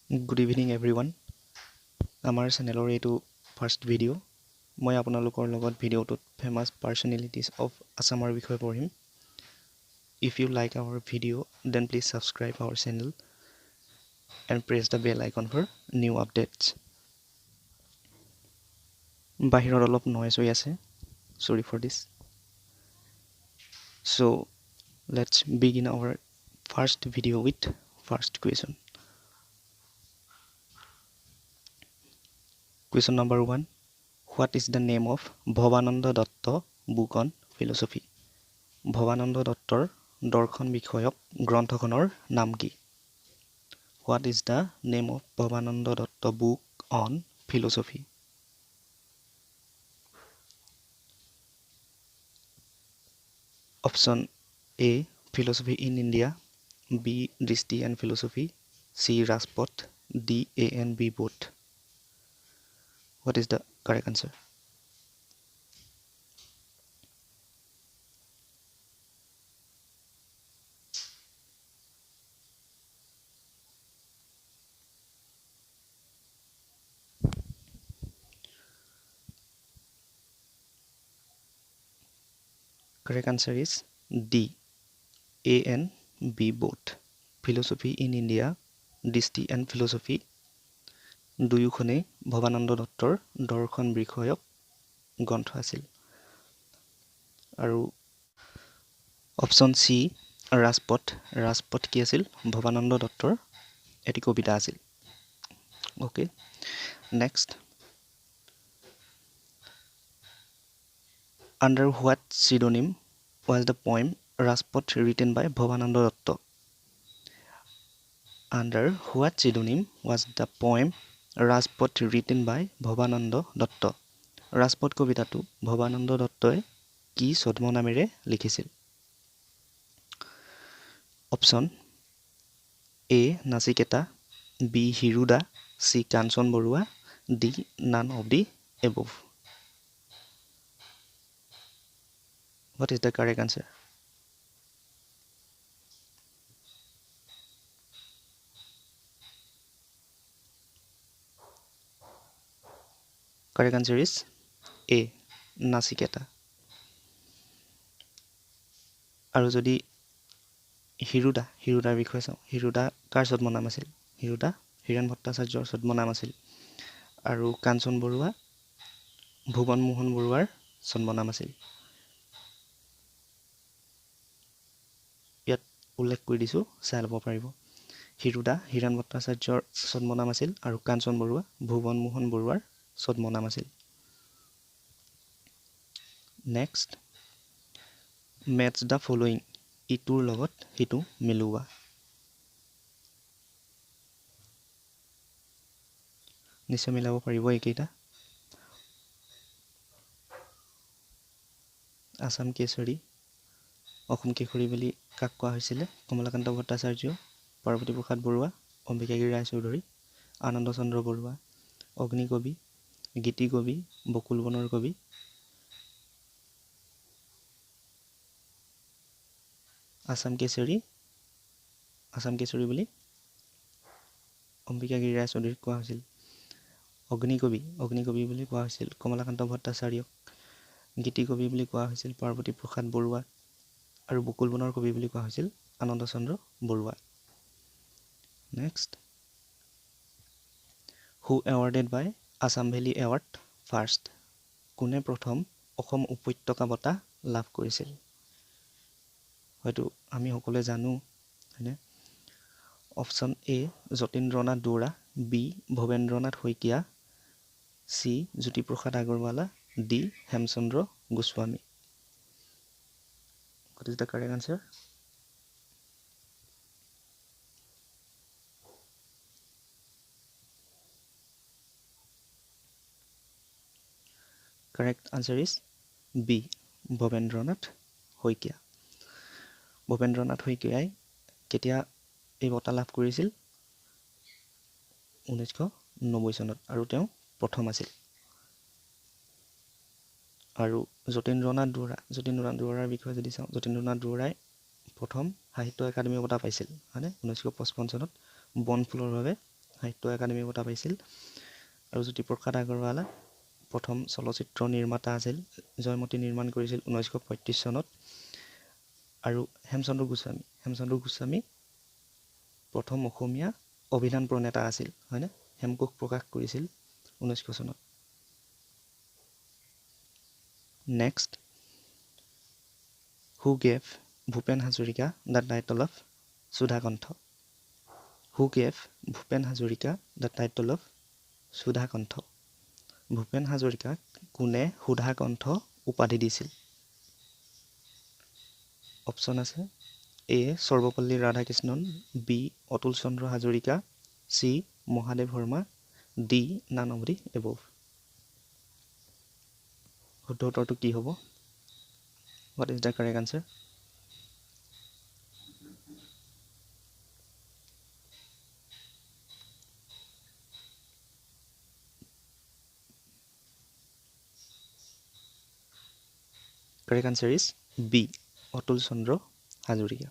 Good evening everyone. আমাৰ চেনেলৰ এইটো ফাৰ্ষ্ট ভিডিঅ'। মই আপোনালোকৰ লগত ভিডিঅ'টোত ফেমাছ পাৰ্চনেলিটিজ অফ আসামৰ বিষয়ে পঢ়িম। If you like our video, then please subscribe our channel and press the bell icon for new updates. বাহিৰত অলপ নয়েজ হৈ আছে। Sorry for this. So, let's begin our first video with first question. Question number 1. What is the name of Bhavananda Datta book on philosophy? Bhabananda দত্তৰ দৰ্শন বিষয়ক গ্ৰন্থখনৰ নাম কি? What is the name of Bhavananda Datta book on philosophy? Option A. Philosophy in India. B. Drishti and Philosophy. C. Rajpath. D. A and B both. What is the correct answer? Correct answer is D. A and B both. Philosophy in India, Drishti and Philosophy দুয়োখনেই ভৱানন্দ দত্তৰ দৰ্শন বিষয়ক গ্ৰন্থ আছিল। আৰু option C ৰাজপথ কি আছিল? ভৱানন্দ দত্তৰ এটি কবিতা আছিল। Okay, next. Under what pseudonym was the poem Rajpath written by Bhavananda Datta? Under what pseudonym was the poem Rajpath written by Bhavananda Datta? Rajpath কবিতাটো ভৱানন্দ দত্তই কি ছদ্ম নামেৰে লিখিছিল? Option A Nachiketa, B Hiruda, C Kanchan Barua, D none of the above. What is the correct answer? Correct answer is A. Nachiketa. আৰু যদি হিৰুদাৰ বিষয়ে চাওঁ, হিৰুদা কাৰ ছদ্ম নাম আছিল? হিৰুদা হীৰেণ ভট্টাচাৰ্যৰ ছদ্ম নাম আছিল। আৰু কাঞ্চন বৰুৱা ভুৱন মোহন বৰুৱাৰ ছদ্ম নাম আছিল। ইয়াত উল্লেখ কৰি দিছোঁ, চাই ল'ব পাৰিব। হিৰুদা হীৰেণ ভট্টাচাৰ্যৰ ছদ্ম নাম আছিল আৰু কাঞ্চন বৰুৱা ভুৱন মোহন বৰুৱাৰ ছদ্ম নাম আছিল। নেক্সট, মেটছ দ্য ফলোয়িং, ইটোৰ লগত সিটো মিলোৱা। নিশ্চয় মিলাব পাৰিব এইকেইটা। আসাম কেশৰী, অসম কেশৰী বুলি কাক কোৱা হৈছিলে? কমলাকান্ত ভট্টাচাৰ্য, পাৰ্বতী প্ৰসাদ বৰুৱা, অম্বিকাগিৰি ৰায়চৌধুৰী, আনন্দ চন্দ্ৰ বৰুৱা। অগ্নিকবি, গীতিকবি, বকুল বনৰ কবি। আসাম কেশৰী বুলি অম্বিকাগিৰি ৰায়চৌধুৰীক কোৱা হৈছিল। অগ্নিকবি বুলি কোৱা হৈছিল কমলাকান্ত ভট্টাচাৰ্যক। গীতিকবি বুলি কোৱা হৈছিল পাৰ্বতী প্ৰসাদ বৰুৱা। আৰু বকুল বনৰ কবি বুলি কোৱা হৈছিল আনন্দ চন্দ্ৰ বৰুৱা। নেক্সট, হু এৱাৰ্ডেড বাই আসাম ভেলী এৱাৰ্ড ফাৰ্ষ্ট? কোনে প্ৰথম অসম উপত্যকা বঁটা লাভ কৰিছিল? হয়তো আমি সকলোৱে জানো, হয়নে? Option A Jatindranath Duwara, B Bhabendranath Saikia, C Jyotiprasad Agarwala, D Hemchandra Goswami. What is the correct answer? Correct answer is B. Bhabendranath Saikia. Bhabendranath শইকীয়াই কেতিয়া এই বঁটা লাভ কৰিছিল? 1990 চনত, আৰু তেওঁ প্ৰথম আছিল। আৰু যতীন্দ্ৰনাথ দুৱৰাৰ বিষয়ে যদি চাওঁ, যতীন্দ্ৰনাথ দুৱৰাই প্ৰথম সাহিত্য একাডেমী বঁটা পাইছিল, হয়নে? 1955 চনত বনফুলৰ বাবে সাহিত্য একাডেমি বঁটা পাইছিল। আৰু জ্যোতিপ্ৰসাদ আগৰৱালা প্ৰথম চলচ্চিত্ৰ নিৰ্মাতা আছিল, জয়মতী নিৰ্মাণ কৰিছিল 1935 চনত। আৰু হেমচন্দ্ৰ গোস্বামী প্ৰথম অসমীয়া অভিধান প্ৰণেতা আছিল, হয়নে? হেমকোষ প্ৰকাশ কৰিছিল 1900 চনত। Next, who gave Bhupen Hazarika the title of Sudhakantha? Who gave Bhupen Hazarika the title of Sudhakantha? Bhupen হাজৰিকাক কোনে সুধাকণ্ঠ উপাধি দিছিল? অপশ্যন আছে, A Sarvepalli Radhakrishnan, B Atul Chandra Hazarika, C Mahadev Sharma, D none of the above. শুদ্ধ উত্তৰটো কি হ'ব? What is the correct answer? Correct answer is B. Atul Chandra Hazarika.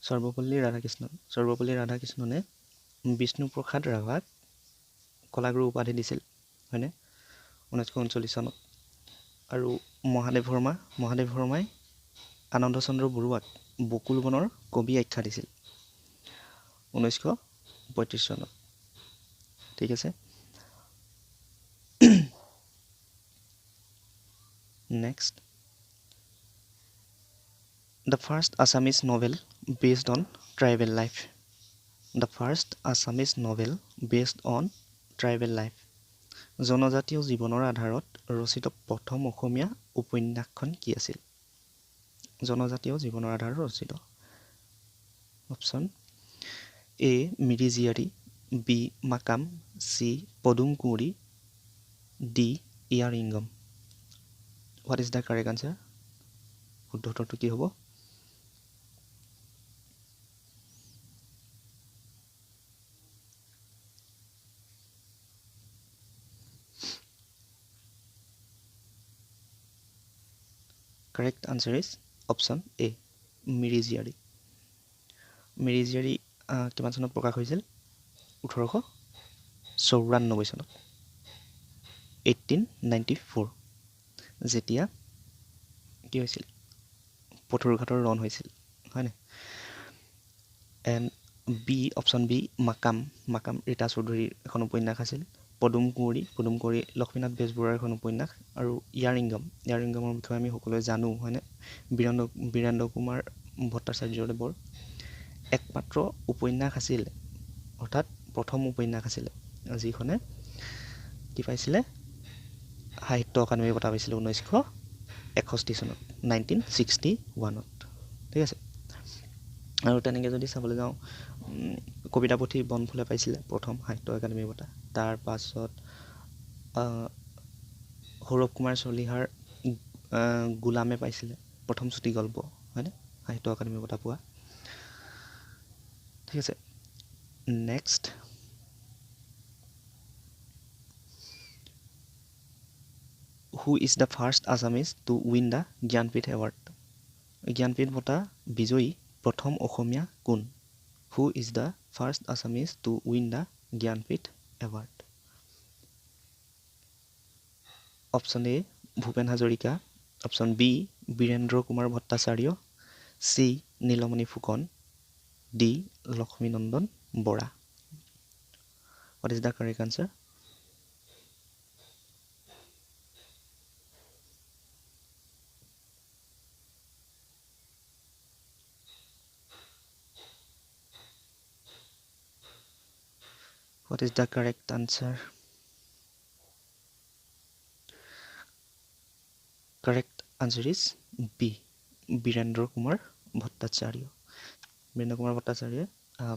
Sarvepalli ৰাধাকৃষ্ণনে বিষ্ণুপ্ৰসাদ ৰাভাক কলাগুৰু উপাধি দিছিল, হয়নে? 1939 চনত। আৰু মহাদেৱ শৰ্মাই আনন্দ চন্দ্ৰ বৰুৱাক বকুল বনৰ কবি আখ্যা দিছিল 1935 চনত। ঠিক আছে। Next, the first Assamese novel based on tribal life. The first Assamese novel based on tribal life. জনজাতীয় জীৱনৰ আধাৰত ৰচিত প্ৰথম অসমীয়া উপন্যাসখন কি আছিল? জনজাতীয় জীৱনৰ আধাৰত ৰচিত। অপশ্যন এ মিৰি জীয়াৰী, বি মাকাম, চি পদুম কুঁৱৰী, ডি ইয়াৰ ইংগম। What is the correct answer? শুদ্ধ উত্তৰটো কি হ'ব? Correct answer is option A, Miri জীয়াৰী। মিৰি জীয়াৰী কিমান চনত প্ৰকাশ হৈছিল? 1894 চনত, 1894, যেতিয়া কি হৈছিল? পথৰুঘাটৰ ৰণ হৈছিল, হয়নে? এণ্ড বি, অপশ্যন বি মাকাম ৰীতা চৌধুৰীৰ এখন উপন্যাস আছিল। পদুম কুঁৱৰী লক্ষ্মীনাথ বেজবৰুৱাৰ এখন উপন্যাস। আৰু ইয়াৰ ইংগমৰ বিষয়ে আমি সকলোৱে জানো, হয়নে? বীৰেন্দ্ৰ কুমাৰ ভট্টাচাৰ্যদেৱৰ একমাত্ৰ উপন্যাস আছিল, অৰ্থাৎ প্ৰথম উপন্যাস আছিলে, যিখনে কি পাইছিলে? সাহিত্য অকাডেমি বঁটা পাইছিলে 1961 চনত, 1961ত। ঠিক আছে। আৰু তেনেকৈ যদি চাবলৈ যাওঁ, কবিতা পুথি বনফুলে পাইছিলে প্ৰথম সাহিত্য একাডেমি বঁটা। তাৰ পাছত সৌৰভ কুমাৰ চলিহাৰ গোলামে পাইছিলে প্ৰথম চুটি গল্প, হয়নে? সাহিত্য একাডেমি বঁটা পোৱা। ঠিক আছে। Next, who is the first Assamese to win the Jnanpith award? Jnanpith বঁটা বিজয়ী প্ৰথম অসমীয়া কোন? Who is the first Assamese to win the Jnanpith award? Option A Bhupen Hazarika, option B Birendra Kumar Bhattacharya, C Nilmani Phukan, D Lakshminandan Bora. What is the correct answer? What is the correct answer? Correct answer is B, Birendra Kumar Bhattacharya. Birendra Kumar ভট্টাচাৰ্যই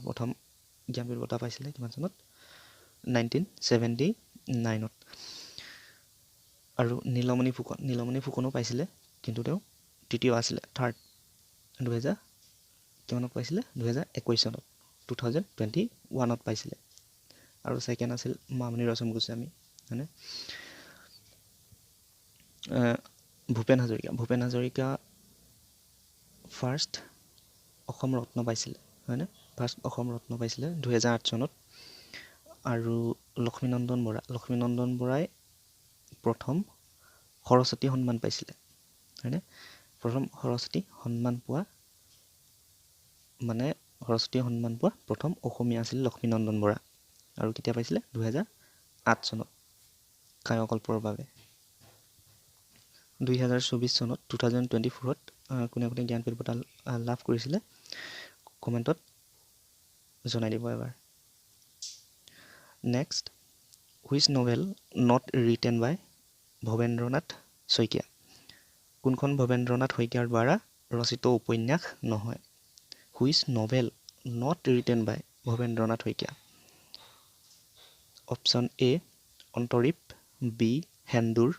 প্ৰথম জ্ঞানপীঠ বঁটা পাইছিলে কিমান চনত? 1979ত। আৰু নীলমণি ফুকনো পাইছিলে, কিন্তু তেওঁ তৃতীয় আছিলে, থাৰ্ড। কিমানত পাইছিলে? 2021 চনত, 2021ত পাইছিলে। আৰু ছেকেণ্ড আছিল মামণি ৰয়ছম গোস্বামী, হয়নে? ভূপেন হাজৰিকা ফাৰ্ষ্ট অসম ৰত্ন পাইছিলে, হয়নে? ফাৰ্ষ্ট অসম ৰত্ন পাইছিলে 2008 চনত। আৰু লক্ষ্মীনন্দন বৰাই প্ৰথম সৰস্বতী সন্মান পাইছিলে, হয়নে? প্ৰথম সৰস্বতী সন্মান পোৱা প্ৰথম অসমীয়া আছিল লক্ষ্মীনন্দন বৰা। আৰু কেতিয়া পাইছিলে? 2008 চনত কায়কল্পৰ বাবে। 2024 চনত 2024ত কোনে কোনে জ্ঞানপীঠ বঁটা লাভ কৰিছিলে কমেণ্টত জনাই দিব এবাৰ। Next, which novel not written by Bhabendranath Saikia? কোনখন ভৱেন্দ্ৰনাথ শইকীয়াৰ দ্বাৰা ৰচিত উপন্যাস নহয়? Which novel not written by Bhabendranath Saikia? Option A Antareep, B Sendur,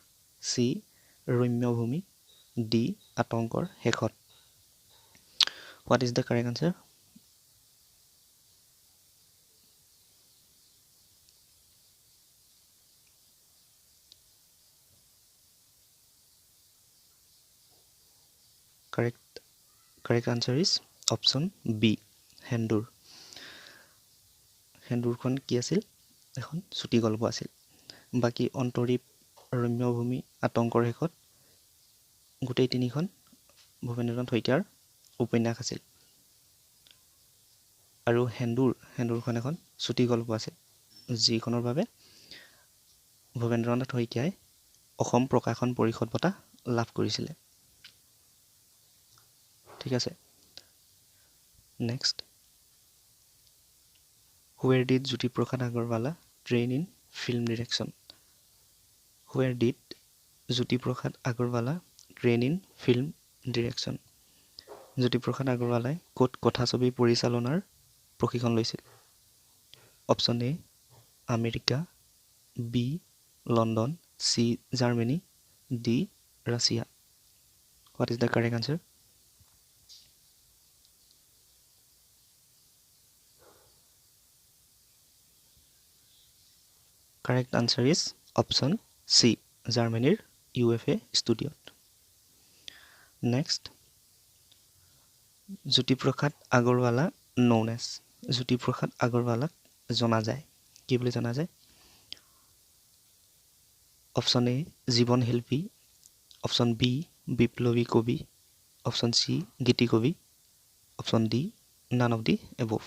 C Ramyabhumi, D আতংকৰ শেষত। What is the correct answer? Correct answer is option B, সেন্দুৰ। সেন্দুৰখন কি আছিল? এখন চুটি গল্প আছিল। বাকী অন্তৰীপ, ৰম্যভূমি, আতংকৰ শেষত গোটেই তিনিখন ভৱেন্দ্ৰনাথ শইকীয়াৰ উপন্যাস আছিল। আৰু সেন্দুৰখন এখন চুটি গল্প আছিল, যিখনৰ বাবে ভৱেন্দ্ৰনাথ শইকীয়াই অসম প্ৰকাশন পৰিষদ বঁটা লাভ কৰিছিলে। ঠিক আছে। Next, where did Jyotiprasad Agarwala train in film direction? Where did Jyotiprasad Agarwala train in film direction? Jyotiprasad আগৰৱালাই ক'ত কথাছবি পৰিচালনাৰ প্ৰশিক্ষণ লৈছিল? Option A America, B London, C Germany, D Russia. What is the correct answer? Correct answer is option C, জাৰ্মানীৰ USA ষ্টুডিঅ'ত। Next, Jyotiprasad Agarwala known as, Jyotiprasad আগৰৱালাক জনা যায়, কি বুলি জনা যায়? অপশ্যন এ জীৱনশিল্পী, অপশ্যন বি বিপ্লৱী কবি, অপশ্যন চি গীতি কবি, option D none of the above.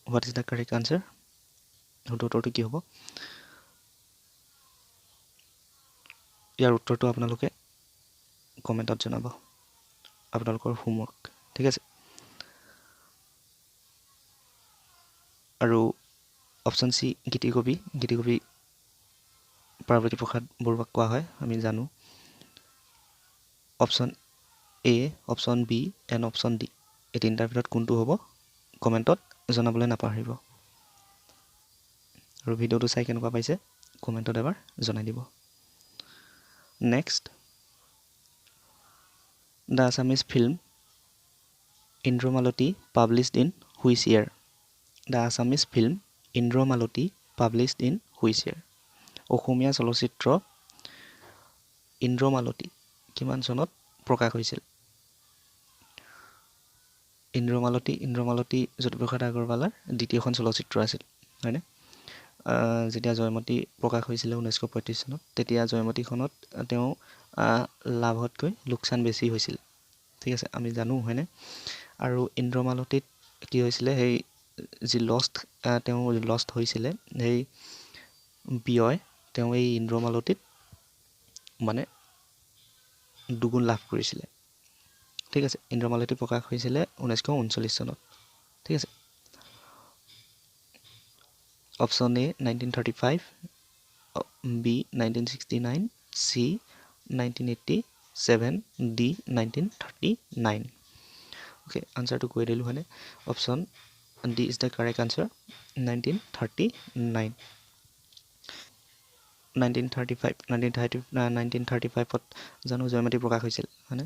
What is the correct answer? উত্তৰটো কি হ'ব? ইয়াৰ উত্তৰটো আপোনালোকে কমেণ্টত জনাব, আপোনালোকৰ হোমৱৰ্ক। ঠিক আছে। আৰু অপশ্যন চি গীতি কবি পাৰ্বতী প্ৰসাদ বৰুৱাক কোৱা হয়, আমি জানো। Option A, option B and option D, এই তিনিটাৰ ভিতৰত কোনটো হ'ব কমেণ্টত জনাবলৈ নাপাহৰিব। আৰু ভিডিঅ'টো চাই কেনেকুৱা পাইছে কমেণ্টত এবাৰ জনাই দিব। Next, the Assamese film Indramalati published in which year? The Assamese film Indramalati published in which year? অসমীয়া চলচ্চিত্ৰ ইন্দ্ৰমালতী কিমান চনত প্ৰকাশ হৈছিল? ইন্দ্ৰমালতী জ্যোতিপ্ৰসাদ আগৰৱালাৰ দ্বিতীয়খন চলচ্চিত্ৰ আছিল, হয়নে? যেতিয়া জয়মতী প্ৰকাশ হৈছিলে 1935 চনত, তেতিয়া জয়মতীখনত তেওঁ লাভতকৈ লোকচান বেছি হৈছিল। ঠিক আছে, আমি জানো, হয়নে? আৰু ইন্দ্ৰমালতীত কি হৈছিলে, সেই যি তেওঁ লষ্ট হৈছিলে, সেই ব্যয় তেওঁ এই ইন্দ্ৰমালতীত মানে দুগুণ লাভ কৰিছিলে। ঠিক আছে, ইন্দ্ৰমালতী প্ৰকাশ হৈছিলে 1939 চনত। ঠিক আছে। Option A 1935, B 1969, C 1987, D 1939। Okay, আনচাৰটো কৈ দিলোঁ হয়নে? Option D is the correct answer, 1939। 1935ত জানো জয়মতী প্ৰকাশ হৈছিল, হয়নে?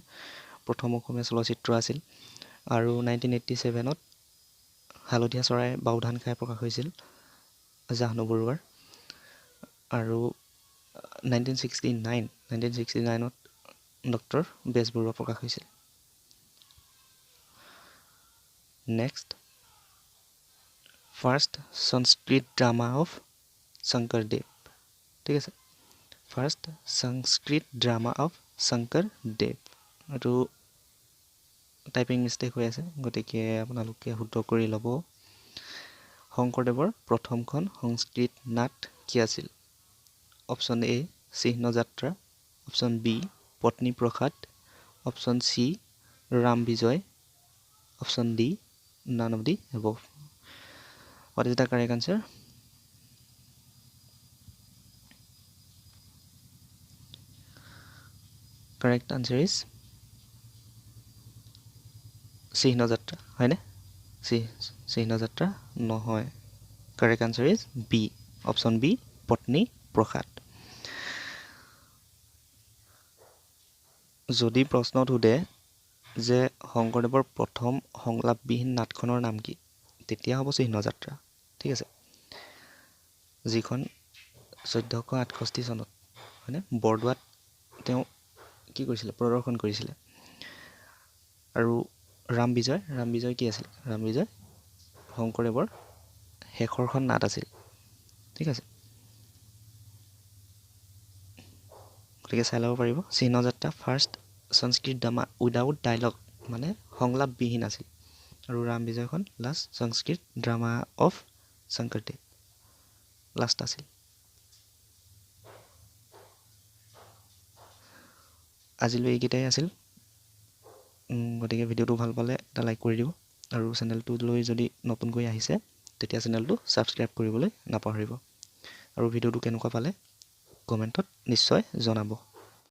প্ৰথম অসমীয়া চলচ্চিত্ৰ আছিল। আৰু 1987ত হালধীয়া চৰাই বাওধান খাই প্ৰকাশ হৈছিল জাহ্নু বৰুৱাৰ। আৰু 1969ত ডক্টৰ বেজবৰুৱা প্ৰকাশ হৈছিল। Next first Sanskrit drama of Sankardev, ঠিক আছে। First Sanskrit drama of Sankardev, এইটো টাইপিং মিষ্টেক হৈ আছে, গতিকে আপোনালোকে শুদ্ধ কৰি ল'ব। শংকৰদেৱৰ প্ৰথমখন সংস্কৃত নাট কি আছিল? অপশ্যন এ চিহ্ন যাত্ৰা, option B Patni Prasad, option C Ram Vijay, option D none of the above. What is the correct answer? Correct answer is Chihna Yatra, হয়নে? চিহ্ন যাত্ৰা নহয়, correct answer is B, option B Patni Prasad. যদি প্ৰশ্নত সোধে যে শংকৰদেৱৰ প্ৰথম সংলাপবিহীন নাটখনৰ নাম কি, তেতিয়া হ'ব চিহ্ন যাত্ৰা, ঠিক আছে। যিখন 1468 চনত হয়নে বৰদোৱাত তেওঁ কি কৰিছিলে, প্ৰদৰ্শন কৰিছিলে। আৰু ৰাম বিজয় কি আছিল? ৰাম বিজয় শংকৰদেৱৰ শেষৰখন নাট আছিল, ঠিক আছে। গতিকে চাই ল'ব পাৰিব, Chihna Yatra first Sanskrit drama without dialogue, মানে সংলাপবিহীন আছিল। আৰু ৰাম বিজয়খন last Sanskrit drama of Sankardev last আছিল। আজিলৈ এইকেইটাই আছিল। গতিকে ভিডিঅ'টো ভাল পালে এটা লাইক কৰি দিব, আৰু চেনেলটোলৈ যদি নতুনকৈ আহিছে তেতিয়া চেনেলটো ছাবস্ক্ৰাইব কৰিবলৈ নাপাহৰিব। আৰু ভিডিঅ'টো কেনেকুৱা পালে কমেণ্টত নিশ্চয় জনাব।